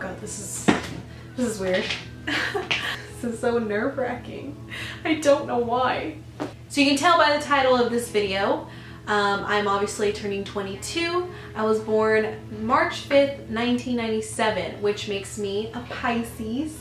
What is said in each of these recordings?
god, this is weird. This is so nerve-wracking. I don't know why. So you can tell by the title of this video, I'm obviously turning 22. I was born March 5th, 1997, which makes me a Pisces.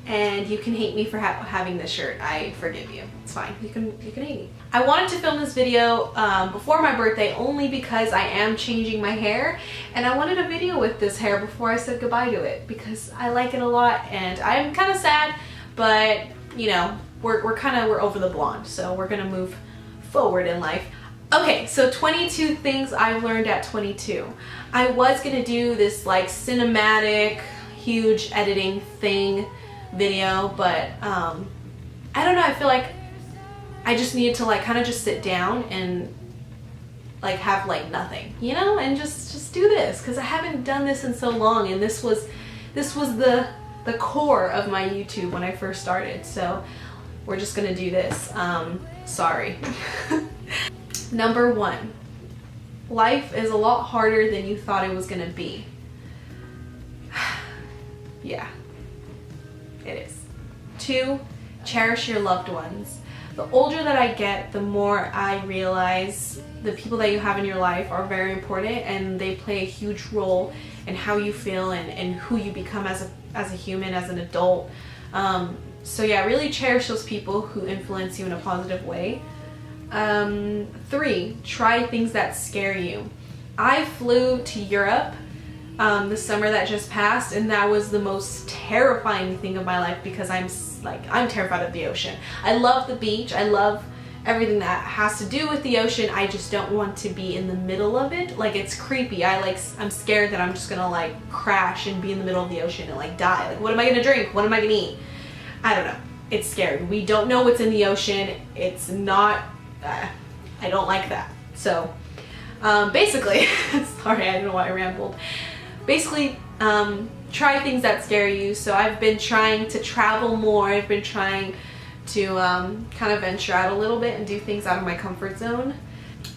And you can hate me for having this shirt. I forgive you. It's fine. You can hate me. I wanted to film this video before my birthday only because I am changing my hair, and I wanted a video with this hair before I said goodbye to it because I like it a lot, and I'm kind of sad, but you know, we're over the blonde, so we're gonna move forward in life. Okay, so 22 things I've learned at 22. I was gonna do this like cinematic, huge editing thing video, but I don't know, I feel like I just needed to like kind of just sit down and like have like nothing, you know, and just do this because I haven't done this in so long, and this was the core of my YouTube when I first started, so we're just gonna do this. Sorry. Number 1, life is a lot harder than you thought it was gonna be. Yeah. It is. 2, cherish your loved ones. The older that I get, the more I realize the people that you have in your life are very important, and they play a huge role in how you feel and who you become as a human, as an adult. So yeah, really cherish those people who influence you in a positive way. 3, try things that scare you. I flew to Europe the summer that just passed, and that was the most terrifying thing of my life because I'm terrified of the ocean. I love the beach, I love everything that has to do with the ocean. I just don't want to be in the middle of it. Like, it's creepy. I'm scared that I'm just gonna like crash and be in the middle of the ocean and like die. Like, what am I gonna drink? What am I gonna eat? I don't know. It's scary. We don't know what's in the ocean. It's not, I don't like that. So basically, sorry, I don't know why I rambled. Basically, try things that scare you. So I've been trying to travel more. I've been trying to kind of venture out a little bit and do things out of my comfort zone.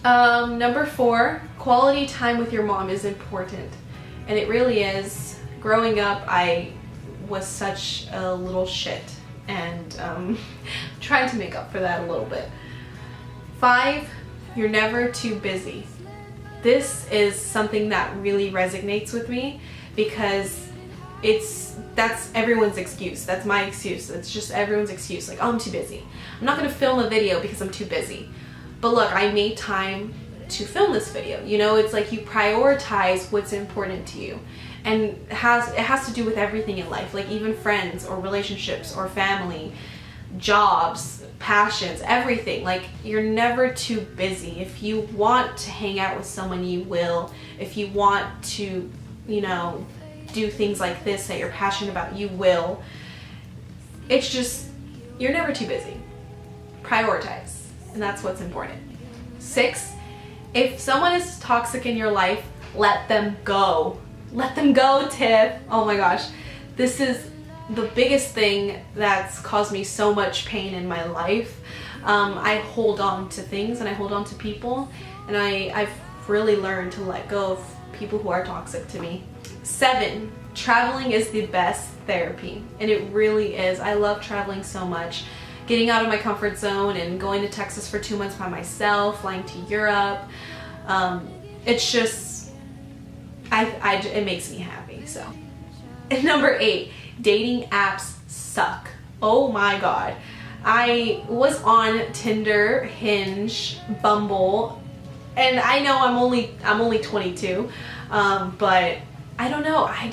Number 4, quality time with your mom is important. And it really is. Growing up, I was such a little shit, and trying to make up for that a little bit. 5, you're never too busy. This is something that really resonates with me because that's everyone's excuse. That's my excuse. It's just everyone's excuse. Like, oh, I'm too busy. I'm not gonna film a video because I'm too busy. But look, I made time to film this video. You know, it's like you prioritize what's important to you. And it has to do with everything in life, like even friends or relationships or family, jobs, passions, everything. Like, you're never too busy. If you want to hang out with someone, you will. If you want to, you know, do things like this that you're passionate about, you will. It's just, you're never too busy. Prioritize, and that's what's important. 6, if someone is toxic in your life, let them go. Let them go, Tiff. Oh my gosh. This is the biggest thing that's caused me so much pain in my life. I hold on to things and I hold on to people, and I've really learned to let go of people who are toxic to me. 7, traveling is the best therapy, and it really is. I love traveling so much. Getting out of my comfort zone and going to Texas for 2 months by myself, flying to Europe. It's just, it makes me happy, so. And number 8, dating apps suck. Oh my god. I was on Tinder, Hinge, Bumble, and I know I'm only 22, but I don't know, I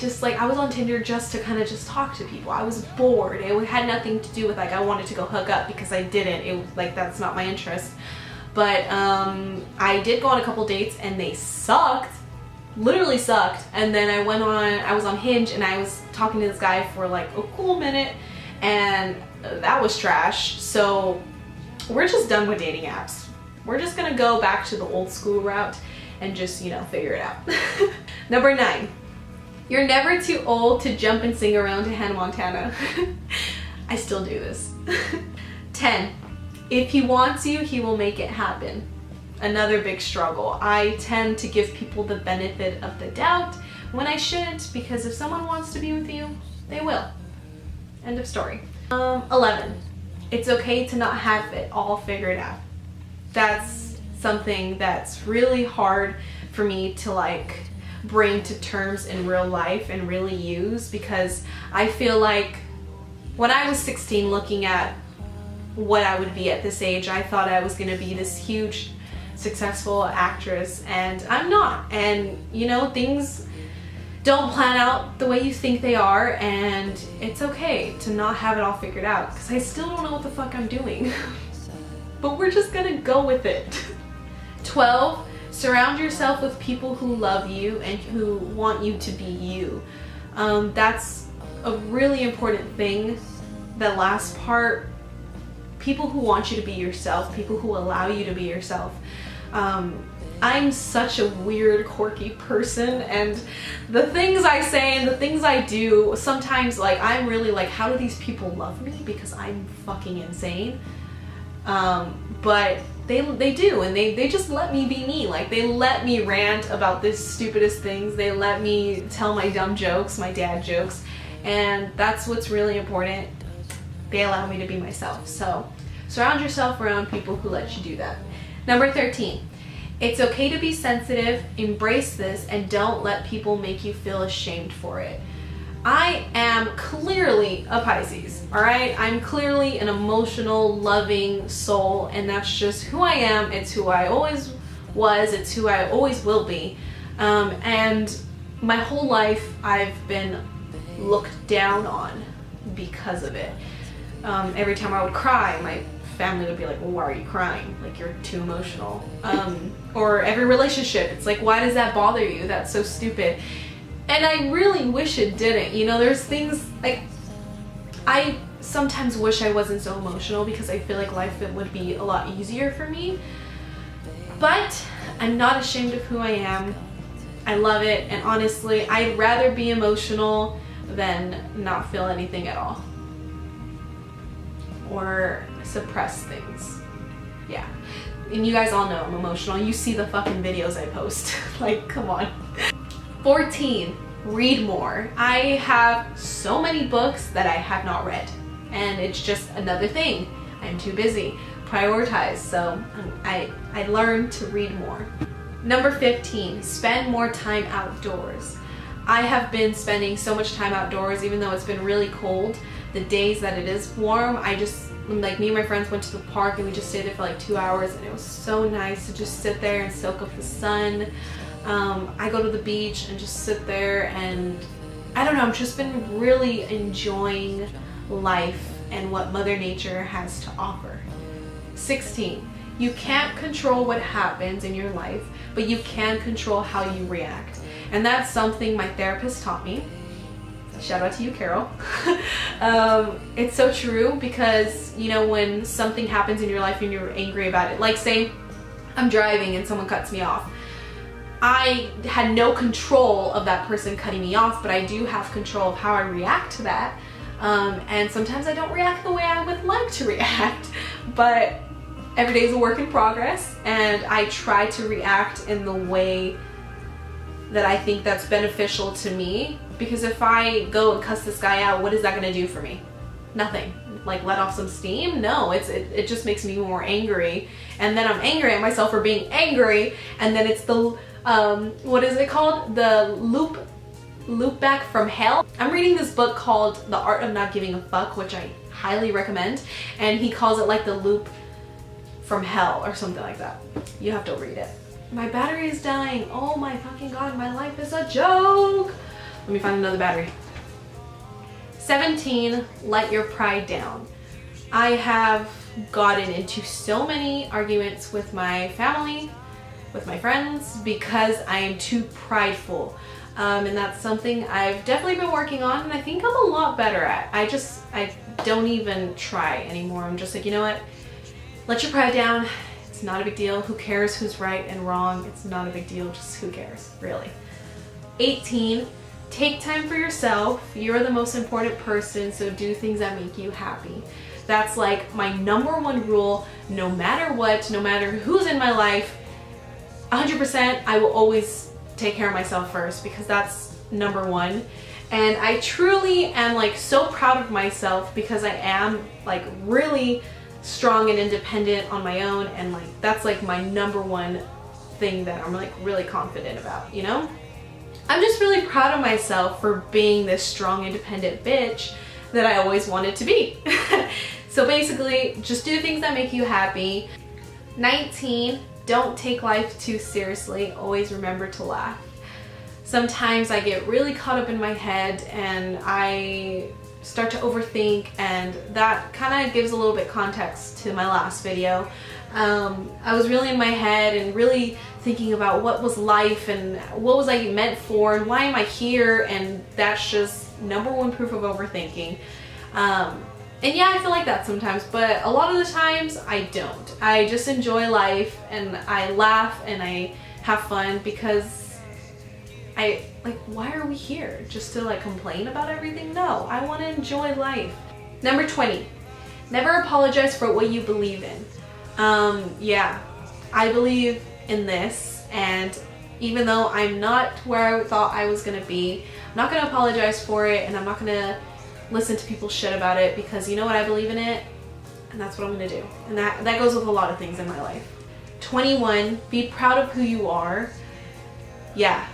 was on Tinder just to kind of just talk to people. I was bored. It had nothing to do with like I wanted to go hook up, because I didn't. It was like, that's not my interest. But I did go on a couple dates and they sucked. Literally sucked. And then I was on Hinge and I was talking to this guy for like a cool minute, and that was trash. So we're just done with dating apps. We're just gonna go back to the old school route and just, you know, figure it out. Number 9, you're never too old to jump and sing around to Hannah Montana. I still do this. 10, if he wants you, he will make it happen. Another big struggle. I tend to give people the benefit of the doubt when I shouldn't, because if someone wants to be with you, they will. End of story. 11. It's okay to not have it all figured out. That's something that's really hard for me to like bring to terms in real life and really use, because I feel like when I was 16 looking at what I would be at this age, I thought I was going to be this huge successful actress, and I'm not. And you know, things don't plan out the way you think they are, and it's okay to not have it all figured out, because I still don't know what the fuck I'm doing. But we're just gonna go with it. 12. Surround yourself with people who love you and who want you to be you. That's a really important thing. The last part, people who want you to be yourself, people who allow you to be yourself. I'm such a weird, quirky person, and the things I say and the things I do, sometimes like I'm really like, how do these people love me? Because I'm fucking insane. But they do, and they just let me be me. Like, they let me rant about the stupidest things. They let me tell my dumb jokes, my dad jokes, and that's what's really important. They allow me to be myself. So surround yourself around people who let you do that. Number 13. It's okay to be sensitive, embrace this, and don't let people make you feel ashamed for it. I am clearly a Pisces, all right? I'm clearly an emotional, loving soul, and that's just who I am. It's who I always was. It's who I always will be. And my whole life I've been looked down on because of it. Every time I would cry, my family would be like, well, why are you crying? Like, you're too emotional. Or every relationship, it's like, why does that bother you? That's so stupid. And I really wish it didn't. You know, there's things like, I sometimes wish I wasn't so emotional, because I feel like life would be a lot easier for me. But I'm not ashamed of who I am. I love it, and honestly, I'd rather be emotional than not feel anything at all. Or suppress things. Yeah. And you guys all know I'm emotional. You see the fucking videos I post. Like, come on. 14. Read more. I have so many books that I have not read, and it's just another thing. I'm too busy. Prioritize. So I learned to read more. Number 15. Spend more time outdoors. I have been spending so much time outdoors, even though it's been really cold. The days that it is warm, like, me and my friends went to the park and we just stayed there for like 2 hours, and it was so nice to just sit there and soak up the sun. I go to the beach and just sit there, and I don't know, I've just been really enjoying life and what Mother Nature has to offer. 16. You can't control what happens in your life, but you can control how you react. And that's something my therapist taught me. Shout out to you, Carol. It's so true, because, you know, when something happens in your life and you're angry about it, like say I'm driving and someone cuts me off, I had no control of that person cutting me off, but I do have control of how I react to that. And sometimes I don't react the way I would like to react, but every day is a work in progress, and I try to react in the way that I think that's beneficial to me. Because if I go and cuss this guy out, what is that going to do for me? Nothing. Like, let off some steam? No, it just makes me more angry, and then I'm angry at myself for being angry, and then it's the what is it called? The loop back from hell. I'm reading this book called The Art of Not Giving a Fuck, which I highly recommend, and he calls it like the loop from hell or something like that. You have to read it. My battery is dying. Oh my fucking god, my life is a joke. Let me find another battery. 17, let your pride down. I have gotten into so many arguments with my family, with my friends, because I am too prideful. And that's something I've definitely been working on, and I think I'm a lot better at. I don't even try anymore. I'm just like, you know what? Let your pride down. It's not a big deal. Who cares who's right and wrong? It's not a big deal. Just who cares, really. 18, take time for yourself. You're the most important person, so do things that make you happy. That's like my number one rule, no matter what, no matter who's in my life. 100%, I will always take care of myself first, because that's #1. And I truly am like so proud of myself because I am like really strong and independent on my own, and like that's like my #1 thing that I'm like really confident about, you know? I'm just really proud of myself for being this strong, independent bitch that I always wanted to be. So basically, just do things that make you happy. 19, don't take life too seriously. Always remember to laugh. Sometimes I get really caught up in my head and I start to overthink, and that kind of gives a little bit context to my last video. I was really in my head and really thinking about what was life and what was I meant for and why am I here, and that's just #1 proof of overthinking. And yeah, I feel like that sometimes, but a lot of the times I don't. I just enjoy life and I laugh and I have fun because why are we here? Just to like complain about everything? No, I want to enjoy life. #20, never apologize for what you believe in. Yeah, I believe in this, and even though I'm not where I thought I was gonna be, I'm not gonna apologize for it, and I'm not gonna listen to people's shit about it, because you know what, I believe in it, and that's what I'm gonna do. And that goes with a lot of things in my life. 21, be proud of who you are. Yeah,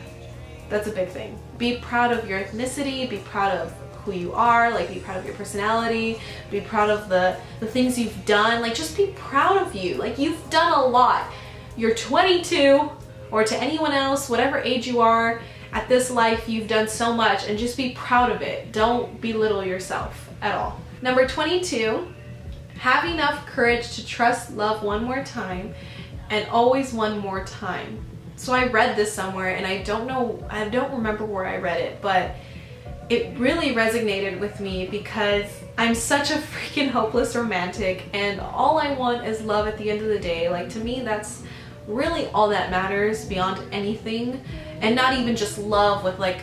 that's a big thing. Be proud of your ethnicity, be proud of who you are, like be proud of your personality, be proud of the things you've done, like just be proud of you. Like you've done a lot. You're 22, or to anyone else, whatever age you are, at this life you've done so much, and just be proud of it. Don't belittle yourself at all. #22, have enough courage to trust love one more time, and always one more time. So I read this somewhere, and I don't remember where I read it, but it really resonated with me because I'm such a freaking hopeless romantic, and all I want is love at the end of the day. Like to me, that's really all that matters beyond anything, and not even just love with like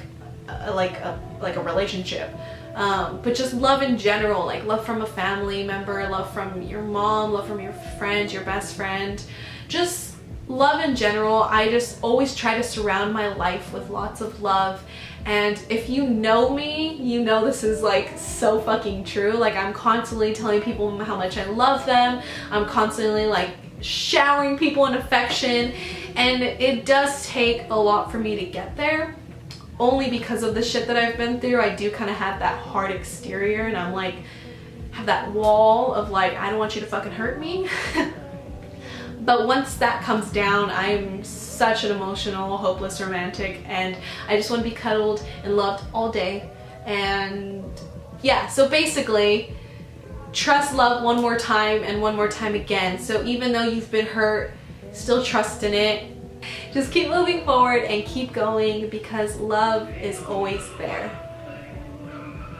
a relationship, but just love in general, like love from a family member, love from your mom, love from your friend, your best friend, just love in general. I just always try to surround my life with lots of love. And if you know me, you know this is like so fucking true. Like I'm constantly telling people how much I love them. I'm constantly like showering people in affection, and it does take a lot for me to get there, only because of the shit that I've been through. I do kind of have that hard exterior, and I'm like, have that wall of like, I don't want you to fucking hurt me. But once that comes down, I'm such an emotional, hopeless romantic, and I just want to be cuddled and loved all day. And yeah, so basically, trust love one more time and one more time again. So even though you've been hurt, still trust in it. Just keep moving forward and keep going, because love is always there.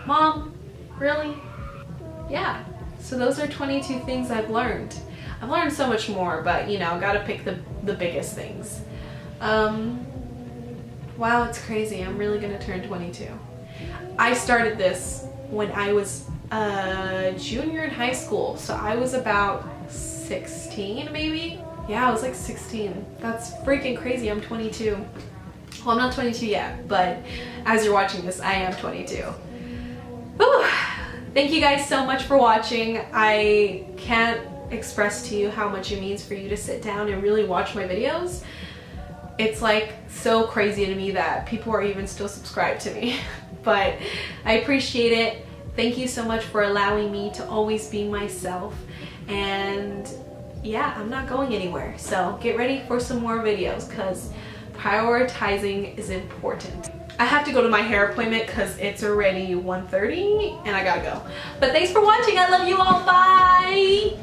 Mom, really? Yeah. So those are 22 things I've learned. I've learned so much more, but you know, gotta pick the biggest things. Wow, it's crazy. I'm really gonna turn 22. I started this when I was a junior in high school, so I was about 16 maybe? Yeah, I was like 16. That's freaking crazy. I'm 22. Well, I'm not 22 yet, but as you're watching this, I am 22. Whew. Thank you guys so much for watching. I can't express to you how much it means for you to sit down and really watch my videos. It's like so crazy to me that people are even still subscribed to me. But I appreciate it. Thank you so much for allowing me to always be myself. And yeah, I'm not going anywhere. So get ready for some more videos, because prioritizing is important. I have to go to my hair appointment because it's already 1:30 and I gotta go. But thanks for watching. I love you all. Bye!